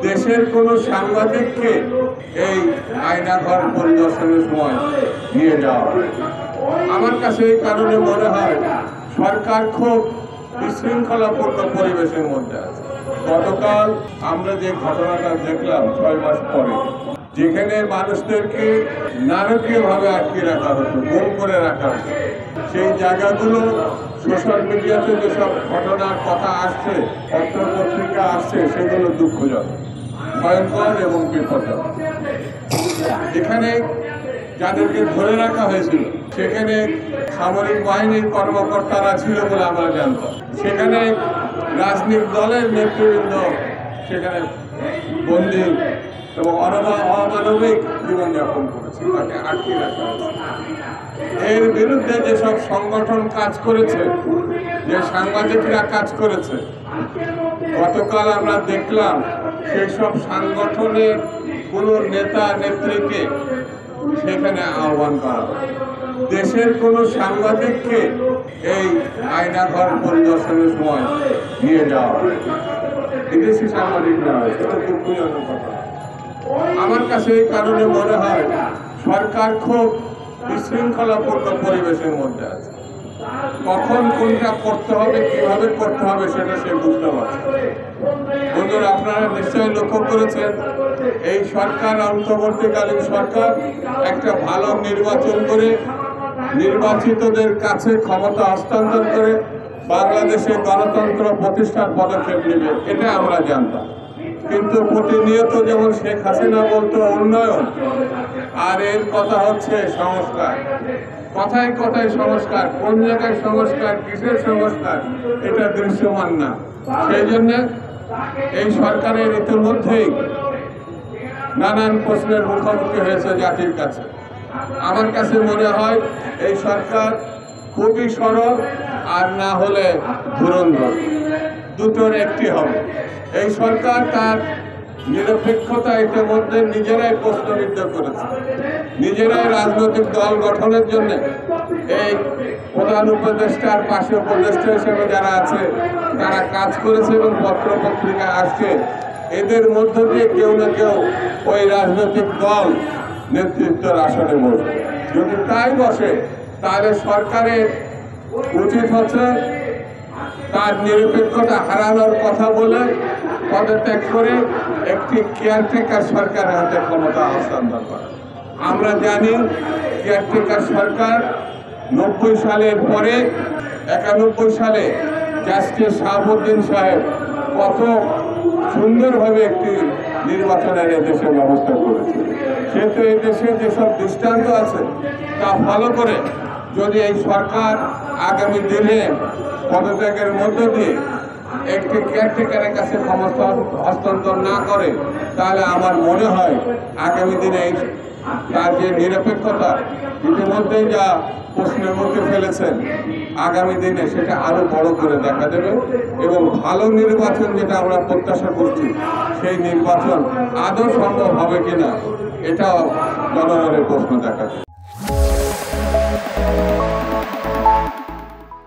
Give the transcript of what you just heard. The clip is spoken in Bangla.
দেশের কোন সাংবাদিককে এই আয়নাঘর পরিদর্শনের সময় নিয়ে যাওয়া হয়। আমার কাছে এই কারণে মনে হয় সরকার খুব বিশৃঙ্খলাপূর্ণ পরিবেশের মধ্যে আছে। গতকাল আমরা যে ঘটনাটা দেখলাম 6 মাস পরে, যেখানে মানুষদেরকে নারকীয়ভাবে আটকে রাখা হতো, গুম করে রাখা হতো, সেই জায়গাগুলো সোশ্যাল মিডিয়াতে যেসব ঘটনার কথা আসছে, পত্রপত্রিকা আসছে, সেগুলো দুঃখজনক, ভয়ঙ্কর এবং বিপজ্জনক। এখানে যাদেরকে ধরে রাখা হয়েছিল সেখানে সামরিক বাহিনীর কর্মকর্তারা ছিল বলে আমরা জানতাম। সেখানে রাজনৈতিক দলের নেতৃবৃন্দ সেখানে বন্দী এবং অমানবিক জীবনযাপন করেছে, তাকে আটকে রাখা হয়েছে। এর বিরুদ্ধে যেসব সংগঠন কাজ করেছে, যে সাংবাদিকরা কাজ করেছে, গতকাল আমরা দেখলাম সেই সব সংগঠনের কোন নেতা নেত্রীকে সেখানে আহ্বান করা হয়। দেশের কোন সাংবাদিককে এই আয়নাঘর পরিদর্শনের সময় নিয়ে যাওয়া হয়। বিদেশি সাংবাদিকরা সেটা দুঃখজনক কথা। আমার কাছে এই কারণে মনে হয় সরকার খুব বিশৃঙ্খলাপূর্ণ পরিবেশের মধ্যে আছে। কখন কোনটা করতে হবে, কিভাবে করতে হবে, সেটা সে বুঝতে পারছে। বন্ধুরা, আপনারা নিশ্চয়ই লক্ষ্য করেছেন এই সরকার, অন্তর্বর্তীকালীন সরকার, একটা ভালো নির্বাচন করে নির্বাচিতদের কাছে ক্ষমতা হস্তান্তর করে বাংলাদেশে গণতন্ত্র প্রতিষ্ঠার পদক্ষেপ নেবে, এটা আমরা জানতাম। কিন্তু প্রতিনিয়ত যেমন শেখ হাসিনা বলতো উন্নয়ন, আর এর কথা হচ্ছে সংস্কার। কথায় কথায় সংস্কার, কোন জায়গায় সংস্কার, কিসের সংস্কার, এটা দৃশ্যমান না। সেই জন্য এই সরকারের ইতিমধ্যেই নানান প্রশ্নের মুখোমুখি হয়েছে জাতির কাছে। আমার কাছে মনে হয় এই সরকার খুবই সরল, আর না হলে ধুরন্ধর, দুটোর একটি হবে। এই সরকার তার নিরপেক্ষতা ইতিমধ্যে নিজেরাই প্রশ্নবিদ্ধ করেছে। নিজেরাই রাজনৈতিক দল গঠনের জন্য এই প্রধান উপদেষ্টার পাশে উপদেষ্টা হিসেবে যারা আছে তারা কাজ করেছে এবং পত্রপত্রিকা আসছে। এদের মধ্য দিয়ে কেউ না কেউ ওই রাজনৈতিক দল নেতৃত্বের আসনে বসবে। যদি তাই বসে, তাহলে সরকারের উচিত হচ্ছে তার নিরপেক্ষতা হারানোর কথা বলে পদত্যাগ করে একটি কেয়ারটেকার সরকারের হাতে ক্ষমতা হস্তান্তর করা। আমরা জানি কেয়ারটেকার সরকার 90 সালের পরে 91 সালে জাস্টিস শাহাবুদ্দিন সাহেব কত সুন্দরভাবে একটি নির্বাচনের এদেশে ব্যবস্থা করেছে। সেহেতু এই দেশে যেসব দৃষ্টান্ত আছে তা ফলো করে যদি এই সরকার আগামী দিনে পদত্যাগের মধ্য দিয়ে একটি কেয়ারটেকারের কাছে ক্ষমতা হস্তান্তর না করে, তাহলে আমার মনে হয় আগামী দিনে তার যে নিরপেক্ষতা ইতিমধ্যেই যা প্রশ্নের মুখে ফেলেছেন, আগামী দিনে সেটা আরো বড় করে দেখা দেবে এবং ভালো নির্বাচন যেটা আমরা প্রত্যাশা করছি, সেই নির্বাচন আদৌ সম্ভব হবে কিনা, এটাও জনগণের প্রশ্ন দেখা দেবে।